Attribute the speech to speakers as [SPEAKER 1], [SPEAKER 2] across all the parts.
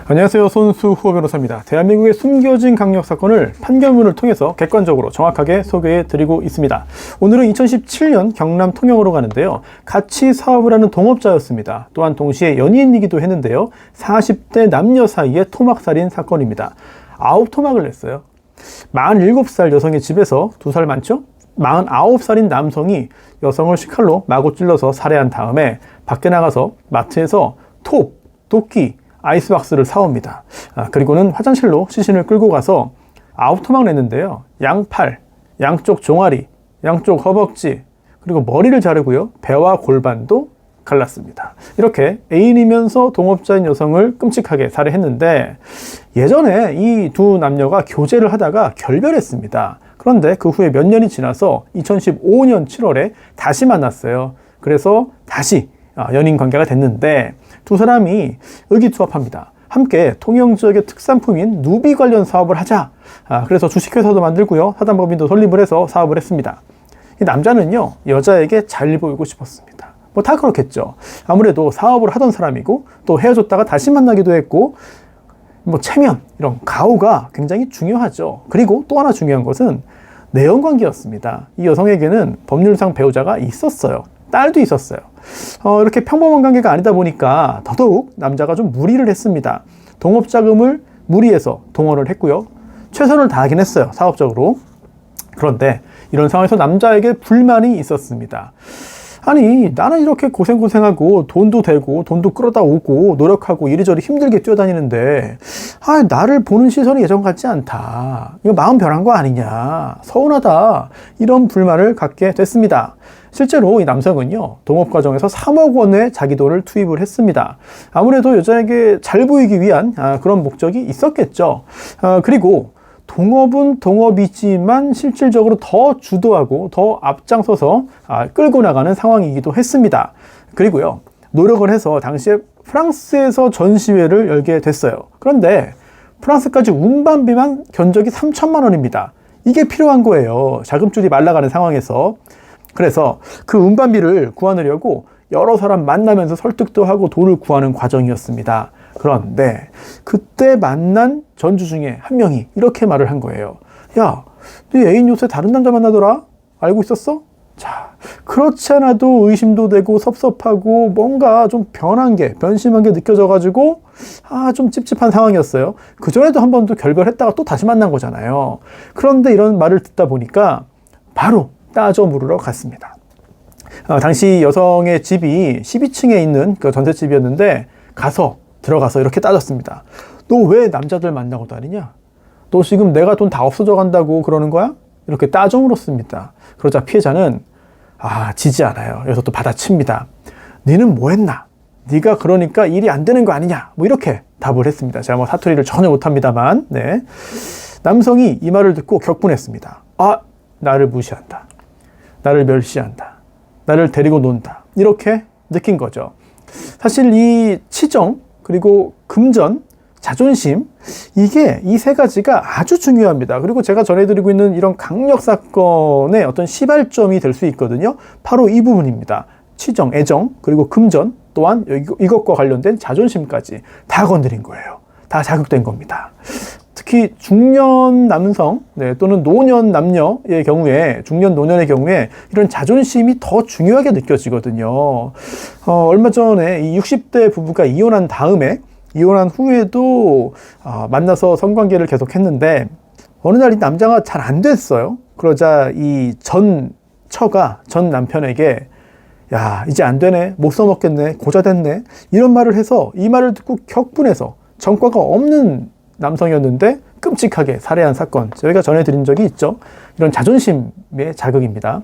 [SPEAKER 1] 안녕하세요. 손수호 변호사입니다. 대한민국의 숨겨진 강력 사건을 판결문을 통해서 객관적으로 정확하게 소개해 드리고 있습니다. 오늘은 2017년 경남 통영으로 가는데요. 같이 사업을 하는 동업자였습니다. 또한 동시에 연인이기도 했는데요. 40대 남녀 사이의 토막살인 사건입니다. 9토막을 냈어요. 47살 여성의 집에서 2살 많죠? 49살인 남성이 여성을 식칼로 마구 찔러서 살해한 다음에 밖에 나가서 마트에서 톱, 도끼, 아이스박스를 사옵니다. 그리고는 화장실로 시신을 끌고 가서 9토막 냈는데요. 양팔, 양쪽 종아리, 양쪽 허벅지, 그리고 머리를 자르고요. 배와 골반도 갈랐습니다. 이렇게 애인이면서 동업자인 여성을 끔찍하게 살해했는데 예전에 이 두 남녀가 교제를 하다가 결별했습니다. 그런데 그 후에 몇 년이 지나서 2015년 7월에 다시 만났어요. 그래서 다시 연인 관계가 됐는데 두 사람이 의기투합합니다. 함께 통영 지역의 특산품인 누비 관련 사업을 하자. 그래서 주식회사도 만들고요. 사단법인도 설립을 해서 사업을 했습니다. 이 남자는요, 여자에게 잘 보이고 싶었습니다. 뭐 다 그렇겠죠. 아무래도 사업을 하던 사람이고 또 헤어졌다가 다시 만나기도 했고 뭐 체면, 이런 가오가 굉장히 중요하죠. 그리고 또 하나 중요한 것은 내연관계였습니다. 이 여성에게는 법률상 배우자가 있었어요. 딸도 있었어요. 이렇게 평범한 관계가 아니다 보니까 더더욱 남자가 좀 무리를 했습니다. 동업자금을 무리해서 동원을 했고요. 최선을 다하긴 했어요. 사업적으로. 그런데 이런 상황에서 남자에게 불만이 있었습니다. 아니, 나는 이렇게 고생하고 돈도 되고 돈도 끌어다 오고 노력하고 이리저리 힘들게 뛰어다니는데 나를 보는 시선이 예전 같지 않다. 이거 마음 변한 거 아니냐. 서운하다. 이런 불만을 갖게 됐습니다. 실제로 이 남성은요, 동업 과정에서 3억 원의 자기 돈을 투입을 했습니다. 아무래도 여자에게 잘 보이기 위한 그런 목적이 있었겠죠. 그리고 동업은 동업이지만 실질적으로 더 주도하고 더 앞장서서 끌고 나가는 상황이기도 했습니다. 그리고요, 노력을 해서 당시에 프랑스에서 전시회를 열게 됐어요. 그런데 프랑스까지 운반비만 견적이 3천만 원입니다. 이게 필요한 거예요. 자금줄이 말라가는 상황에서. 그래서 그 운반비를 구하려고 여러 사람 만나면서 설득도 하고 돈을 구하는 과정이었습니다. 그런데 그때 만난 전주 중에 한 명이 이렇게 말을 한 거예요. 야, 네 애인 요새 다른 남자 만나더라? 알고 있었어? 자, 그렇지 않아도 의심도 되고 섭섭하고 뭔가 좀 변심한 게 느껴져가지고 좀 찝찝한 상황이었어요. 그전에도 한 번도 결별했다가 또 다시 만난 거잖아요. 그런데 이런 말을 듣다 보니까 바로 따져 물으러 갔습니다. 당시 여성의 집이 12층에 있는 그 전셋집이었는데 들어가서 이렇게 따졌습니다. 너 왜 남자들 만나고 다니냐? 너 지금 내가 돈 다 없어져 간다고 그러는 거야? 이렇게 따져 물었습니다. 그러자 피해자는 지지 않아요. 여기서 또 받아칩니다. 너는 뭐 했나? 네가 그러니까 일이 안 되는 거 아니냐? 뭐 이렇게 답을 했습니다. 제가 뭐 사투리를 전혀 못합니다만, 네. 남성이 이 말을 듣고 격분했습니다. 나를 무시한다. 나를 멸시한다. 나를 데리고 논다. 이렇게 느낀 거죠. 사실 이 치정, 그리고 금전, 자존심, 이 세 가지가 아주 중요합니다. 그리고 제가 전해드리고 있는 이런 강력 사건의 어떤 시발점이 될 수 있거든요. 바로 이 부분입니다. 치정, 애정, 그리고 금전, 또한 이것과 관련된 자존심까지 다 건드린 거예요. 다 자극된 겁니다. 특히 중년 남성, 또는 노년 남녀의 경우에, 중년 노년의 경우에 이런 자존심이 더 중요하게 느껴지거든요. 얼마 전에 이 60대 부부가 이혼한 후에도 만나서 성관계를 계속 했는데 어느 날 이 남자가 잘 안 됐어요. 그러자 이 전 남편에게 야, 이제 안 되네, 못 써먹겠네, 고자 됐네, 이런 말을 해서 이 말을 듣고 격분해서 전과가 없는 남성이었는데 끔찍하게 살해한 사건, 저희가 전해드린 적이 있죠. 이런 자존심의 자극입니다.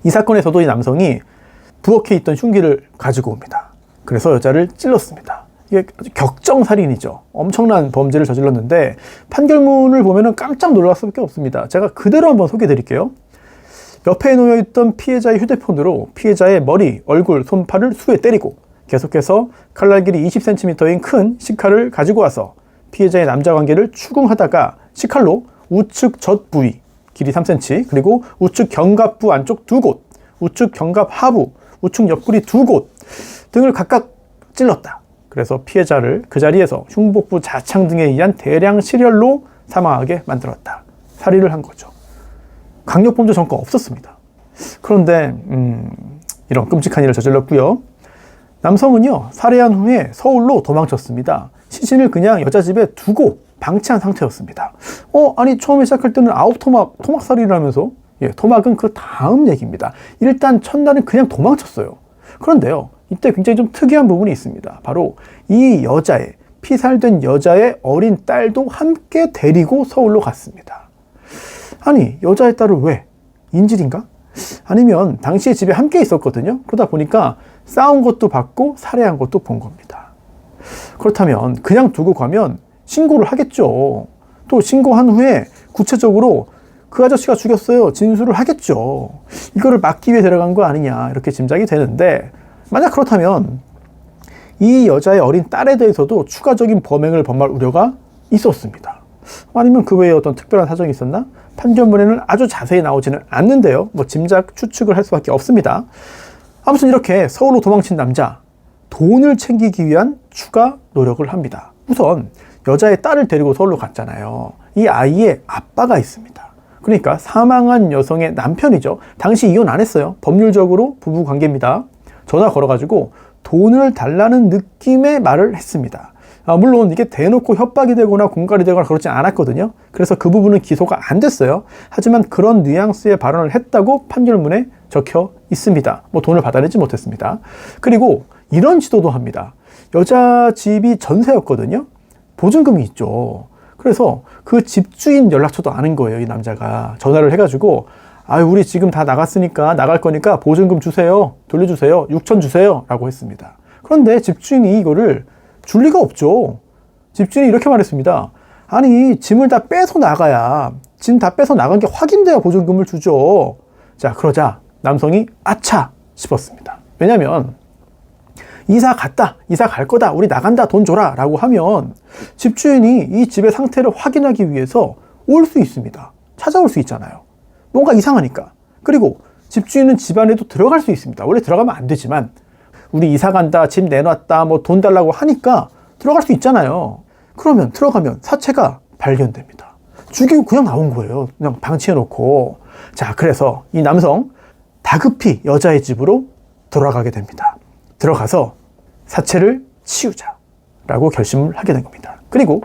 [SPEAKER 1] 이 사건에서도 이 남성이 부엌에 있던 흉기를 가지고 옵니다. 그래서 여자를 찔렀습니다. 이게 아주 격정살인이죠. 엄청난 범죄를 저질렀는데 판결문을 보면 깜짝 놀랄 수밖에 없습니다. 제가 그대로 한번 소개해 드릴게요. 옆에 놓여있던 피해자의 휴대폰으로 피해자의 머리, 얼굴, 손팔을 수에 때리고 계속해서 칼날 길이 20cm인 큰 식칼을 가지고 와서 피해자의 남자 관계를 추궁하다가 식칼로 우측 젖 부위 길이 3cm, 그리고 우측 견갑부 안쪽 2곳, 우측 견갑 하부, 우측 옆구리 2곳 등을 각각 찔렀다. 그래서 피해자를 그 자리에서 흉복부 자창 등에 의한 대량 실혈로 사망하게 만들었다. 살인을 한 거죠. 강력범죄 전과 없었습니다. 그런데 이런 끔찍한 일을 저질렀고요. 남성은요, 살해한 후에 서울로 도망쳤습니다. 시신을 그냥 여자 집에 두고 방치한 상태였습니다. 아니 처음에 시작할 때는 토막살인이라면서. 예, 토막은 그 다음 얘기입니다. 일단 첫날은 그냥 도망쳤어요. 그런데요, 이때 굉장히 좀 특이한 부분이 있습니다. 바로 이 여자의, 피살된 여자의 어린 딸도 함께 데리고 서울로 갔습니다. 아니, 여자의 딸을 왜? 인질인가? 아니면 당시에 집에 함께 있었거든요. 그러다 보니까 싸운 것도 봤고 살해한 것도 본 겁니다. 그렇다면 그냥 두고 가면 신고를 하겠죠. 또 신고한 후에 구체적으로 그 아저씨가 죽였어요, 진술을 하겠죠. 이거를 막기 위해 데려간 거 아니냐, 이렇게 짐작이 되는데, 만약 그렇다면 이 여자의 어린 딸에 대해서도 추가적인 범행을 범할 우려가 있었습니다. 아니면 그 외에 어떤 특별한 사정이 있었나? 판결문에는 아주 자세히 나오지는 않는데요. 짐작, 추측을 할 수밖에 없습니다. 아무튼 이렇게 서울로 도망친 남자, 돈을 챙기기 위한 추가 노력을 합니다. 우선 여자의 딸을 데리고 서울로 갔잖아요. 이 아이의 아빠가 있습니다. 그러니까 사망한 여성의 남편이죠. 당시 이혼 안 했어요. 법률적으로 부부 관계입니다. 전화 걸어가지고 돈을 달라는 느낌의 말을 했습니다. 물론 이게 대놓고 협박이 되거나 공갈이 되거나 그렇지 않았거든요. 그래서 그 부분은 기소가 안 됐어요. 하지만 그런 뉘앙스의 발언을 했다고 판결문에 적혀 있습니다. 돈을 받아내지 못했습니다. 그리고 이런 지도도 합니다. 여자 집이 전세였거든요. 보증금이 있죠. 그래서 그 집주인 연락처도 아는 거예요. 이 남자가 전화를 해가지고, 우리 지금 다 나갔으니까 나갈 거니까 보증금 주세요, 돌려주세요, 6천 주세요 라고 했습니다. 그런데 집주인이 이거를 줄 리가 없죠. 집주인이 이렇게 말했습니다. 아니, 짐을 다 빼서 나가야, 짐 다 빼서 나간 게 확인돼야 보증금을 주죠. 자, 그러자 남성이 아차 싶었습니다. 왜냐면 이사 갈 거다, 우리 나간다, 돈 줘라 라고 하면 집주인이 이 집의 상태를 확인하기 위해서 올 수 있습니다. 찾아올 수 있잖아요. 뭔가 이상하니까. 그리고 집주인은 집 안에도 들어갈 수 있습니다. 원래 들어가면 안 되지만 우리 이사 간다, 집 내놨다, 돈 달라고 하니까 들어갈 수 있잖아요. 그러면 들어가면 사체가 발견됩니다. 죽이고 그냥 나온 거예요. 그냥 방치해놓고. 자, 그래서 이 남성 다급히 여자의 집으로 돌아가게 됩니다. 들어가서 사체를 치우자라고 결심을 하게 된 겁니다. 그리고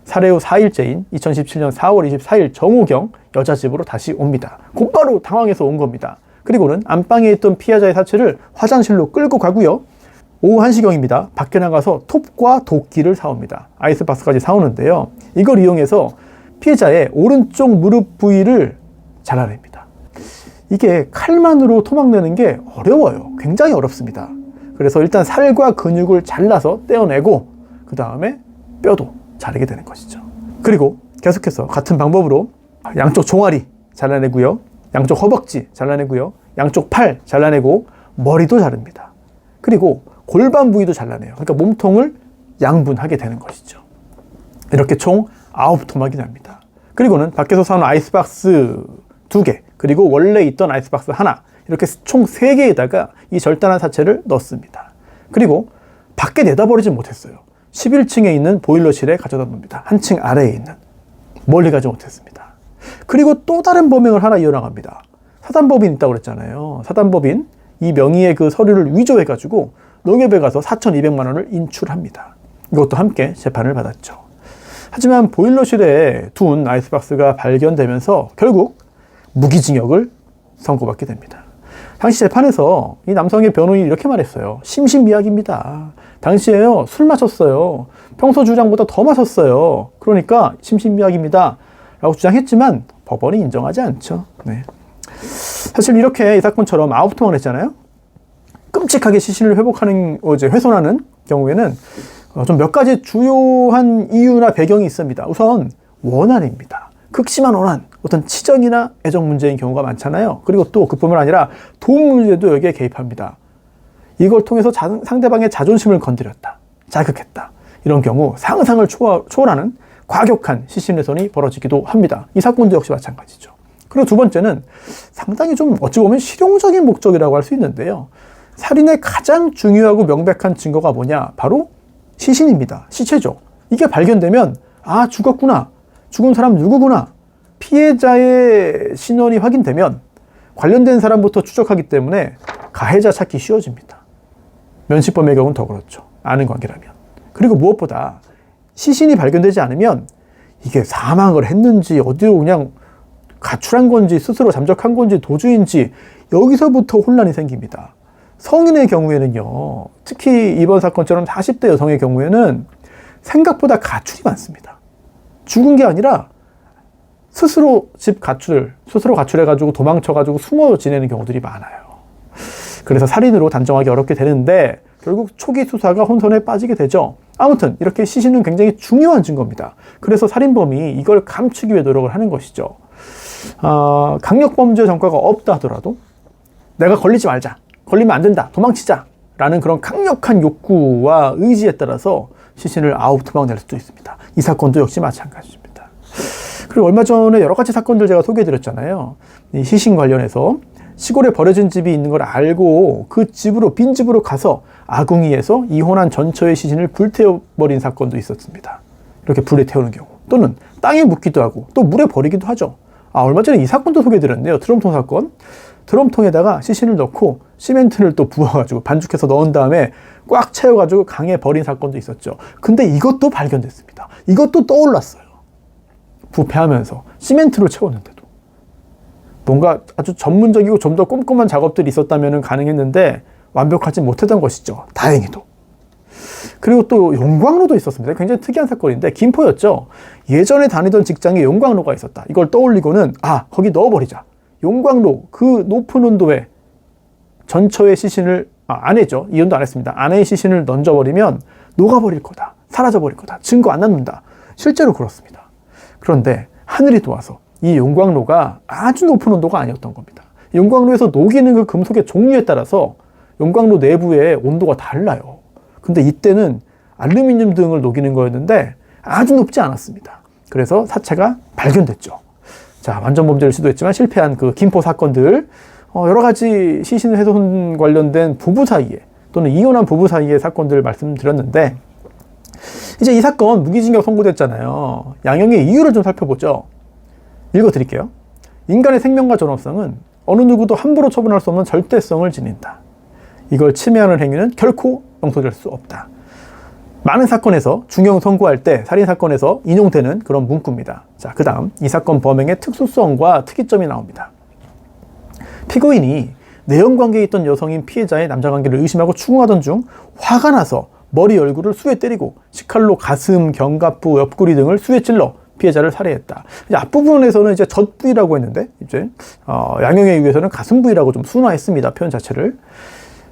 [SPEAKER 1] 살해 후 4일째인 2017년 4월 24일 정오경 여자 집으로 다시 옵니다. 곧바로 당황해서 온 겁니다. 그리고는 안방에 있던 피해자의 사체를 화장실로 끌고 가고요. 오후 1시경입니다. 밖에 나가서 톱과 도끼를 사옵니다. 아이스박스까지 사오는데요. 이걸 이용해서 피해자의 오른쪽 무릎 부위를 잘라냅니다. 이게 칼만으로 토막내는 게 어려워요. 굉장히 어렵습니다. 그래서 일단 살과 근육을 잘라서 떼어내고 그 다음에 뼈도 자르게 되는 것이죠. 그리고 계속해서 같은 방법으로 양쪽 종아리 잘라내고요, 양쪽 허벅지 잘라내고요, 양쪽 팔 잘라내고 머리도 자릅니다. 그리고 골반 부위도 잘라내요. 그러니까 몸통을 양분하게 되는 것이죠. 이렇게 총 9토막이 납니다. 그리고는 밖에서 사온 아이스박스 2개, 그리고 원래 있던 아이스박스 하나, 이렇게 총 3개에다가 이 절단한 사체를 넣습니다. 그리고 밖에 내다버리지 못했어요. 11층에 있는 보일러실에 가져다 놉니다. 한층 아래에 있는. 멀리 가지 못했습니다. 그리고 또 다른 범행을 하나 이어나갑니다. 사단법인 있다고 그랬잖아요. 사단법인, 이 명의의 그 서류를 위조해가지고 농협에 가서 4,200만 원을 인출합니다. 이것도 함께 재판을 받았죠. 하지만 보일러실에 둔 아이스박스가 발견되면서 결국 무기징역을 선고받게 됩니다. 당시 재판에서 이 남성의 변호인이 이렇게 말했어요. 심신미약입니다. 당시에요, 술 마셨어요. 평소 주장보다 더 마셨어요. 그러니까 심신미약입니다 라고 주장했지만 법원이 인정하지 않죠. 네. 사실 이렇게 이 사건처럼 9토막을 했잖아요. 끔찍하게 시신을 훼손하는 경우에는 좀 몇 가지 주요한 이유나 배경이 있습니다. 우선 원한입니다. 극심한 원한, 어떤 치정이나 애정 문제인 경우가 많잖아요. 그리고 또 그뿐만 아니라 돈 문제도 여기에 개입합니다. 이걸 통해서 상대방의 자존심을 건드렸다, 자극했다, 이런 경우 상상을 초월하는 과격한 시신훼손이 벌어지기도 합니다. 이 사건도 역시 마찬가지죠. 그리고 두 번째는 상당히 좀 어찌 보면 실용적인 목적이라고 할 수 있는데요. 살인의 가장 중요하고 명백한 증거가 뭐냐? 바로 시신입니다. 시체죠. 이게 발견되면 아, 죽었구나. 죽은 사람 누구구나. 피해자의 신원이 확인되면 관련된 사람부터 추적하기 때문에 가해자 찾기 쉬워집니다. 면식범의 경우는 더 그렇죠. 아는 관계라면. 그리고 무엇보다 시신이 발견되지 않으면 이게 사망을 했는지 어디로 그냥 가출한 건지 스스로 잠적한 건지 도주인지 여기서부터 혼란이 생깁니다. 성인의 경우에는요, 특히 이번 사건처럼 40대 여성의 경우에는 생각보다 가출이 많습니다. 죽은 게 아니라 스스로 가출해가지고 도망쳐가지고 숨어 지내는 경우들이 많아요. 그래서 살인으로 단정하기 어렵게 되는데 결국 초기 수사가 혼선에 빠지게 되죠. 아무튼 이렇게 시신은 굉장히 중요한 증거입니다. 그래서 살인범이 이걸 감추기 위해 노력을 하는 것이죠. 강력범죄 전과가 없다 하더라도 내가 걸리지 말자, 걸리면 안 된다, 도망치자 라는 그런 강력한 욕구와 의지에 따라서 시신을 아웃 도망낼 수도 있습니다. 이 사건도 역시 마찬가지입니다. 그리고 얼마 전에 여러 가지 사건들 제가 소개해드렸잖아요. 이 시신 관련해서 시골에 버려진 집이 있는 걸 알고 그 집으로, 빈 집으로 가서 아궁이에서 이혼한 전처의 시신을 불태워버린 사건도 있었습니다. 이렇게 불에 태우는 경우. 또는 땅에 묻기도 하고 또 물에 버리기도 하죠. 얼마 전에 이 사건도 소개해드렸네요. 드럼통 사건. 드럼통에다가 시신을 넣고 시멘트를 또 부어가지고 반죽해서 넣은 다음에 꽉 채워가지고 강에 버린 사건도 있었죠. 근데 이것도 발견됐습니다. 이것도 떠올랐어요. 부패하면서 시멘트로 채웠는데도. 뭔가 아주 전문적이고 좀 더 꼼꼼한 작업들이 있었다면 가능했는데 완벽하지 못했던 것이죠. 다행히도. 그리고 또 용광로도 있었습니다. 굉장히 특이한 사건인데 김포였죠. 예전에 다니던 직장에 용광로가 있었다. 이걸 떠올리고는 거기 넣어버리자. 용광로, 그 높은 온도에 전처의 시신을, 아내죠. 이혼도 안 했습니다. 아내의 시신을 던져버리면 녹아버릴 거다. 사라져버릴 거다. 증거 안 남는다. 실제로 그렇습니다. 그런데 하늘이 도와서 이 용광로가 아주 높은 온도가 아니었던 겁니다. 용광로에서 녹이는 그 금속의 종류에 따라서 용광로 내부의 온도가 달라요. 근데 이때는 알루미늄 등을 녹이는 거였는데 아주 높지 않았습니다. 그래서 사체가 발견됐죠. 자, 완전 범죄를 시도했지만 실패한 그 김포 사건들, 여러 가지 시신 훼손 관련된 부부 사이에 또는 이혼한 부부 사이의 사건들 말씀드렸는데 이제 이 사건 무기징역 선고됐잖아요. 양형의 이유를 좀 살펴보죠. 읽어드릴게요. 인간의 생명과 존엄성은 어느 누구도 함부로 처분할 수 없는 절대성을 지닌다. 이걸 침해하는 행위는 결코 용서될 수 없다. 많은 사건에서 중형 선고할 때 살인사건에서 인용되는 그런 문구입니다. 자, 그 다음 이 사건 범행의 특수성과 특이점이 나옵니다. 피고인이 내연관계에 있던 여성인 피해자의 남자관계를 의심하고 추궁하던 중 화가 나서 머리, 얼굴을 수에 때리고 식칼로 가슴, 견갑부, 옆구리 등을 수에 찔러 피해자를 살해했다. 이제 앞부분에서는 이제 젖부위라고 했는데 이제 양형에 의해서는 가슴 부위라고 좀 순화했습니다. 표현 자체를.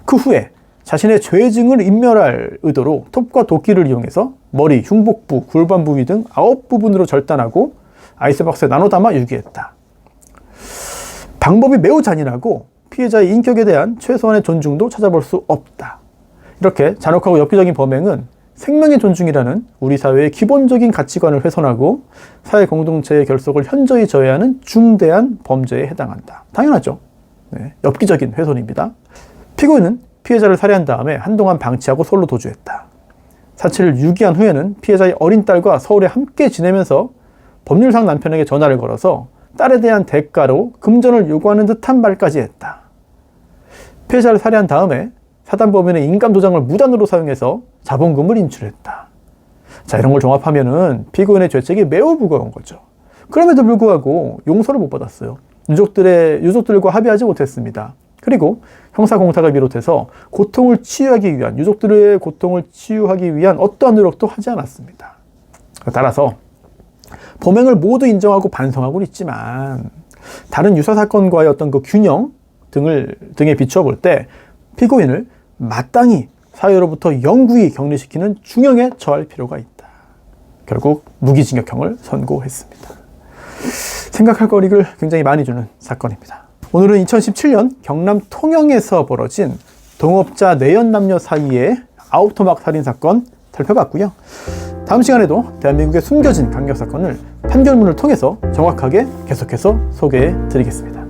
[SPEAKER 1] 그 후에 자신의 죄증을 인멸할 의도로 톱과 도끼를 이용해서 머리, 흉복부, 골반 부위 등 9부분으로 절단하고 아이스박스에 나눠 담아 유기했다. 방법이 매우 잔인하고 피해자의 인격에 대한 최소한의 존중도 찾아볼 수 없다. 이렇게 잔혹하고 엽기적인 범행은 생명의 존중이라는 우리 사회의 기본적인 가치관을 훼손하고 사회 공동체의 결속을 현저히 저해하는 중대한 범죄에 해당한다. 당연하죠. 네, 엽기적인 훼손입니다. 피고인은 피해자를 살해한 다음에 한동안 방치하고 서울로 도주했다. 사체를 유기한 후에는 피해자의 어린 딸과 서울에 함께 지내면서 법률상 남편에게 전화를 걸어서 딸에 대한 대가로 금전을 요구하는 듯한 말까지 했다. 피해자를 살해한 다음에 사단법인의 인감도장을 무단으로 사용해서 자본금을 인출했다. 자, 이런 걸 종합하면은 피고인의 죄책이 매우 무거운 거죠. 그럼에도 불구하고 용서를 못 받았어요. 유족들과 합의하지 못했습니다. 그리고 형사공탁을 비롯해서 고통을 치유하기 위한, 유족들의 고통을 치유하기 위한 어떠한 노력도 하지 않았습니다. 따라서 범행을 모두 인정하고 반성하고는 있지만 다른 유사사건과의 어떤 그 균형 등에 비추어 볼 때 피고인을 마땅히 사회로부터 영구히 격리시키는 중형에 처할 필요가 있다. 결국 무기징역형을 선고했습니다. 생각할 거리를 굉장히 많이 주는 사건입니다. 오늘은 2017년 경남 통영에서 벌어진 동업자 내연 남녀 사이의 아우토막 살인사건 살펴봤고요. 다음 시간에도 대한민국의 숨겨진 강력사건을 판결문을 통해서 정확하게 계속해서 소개해 드리겠습니다.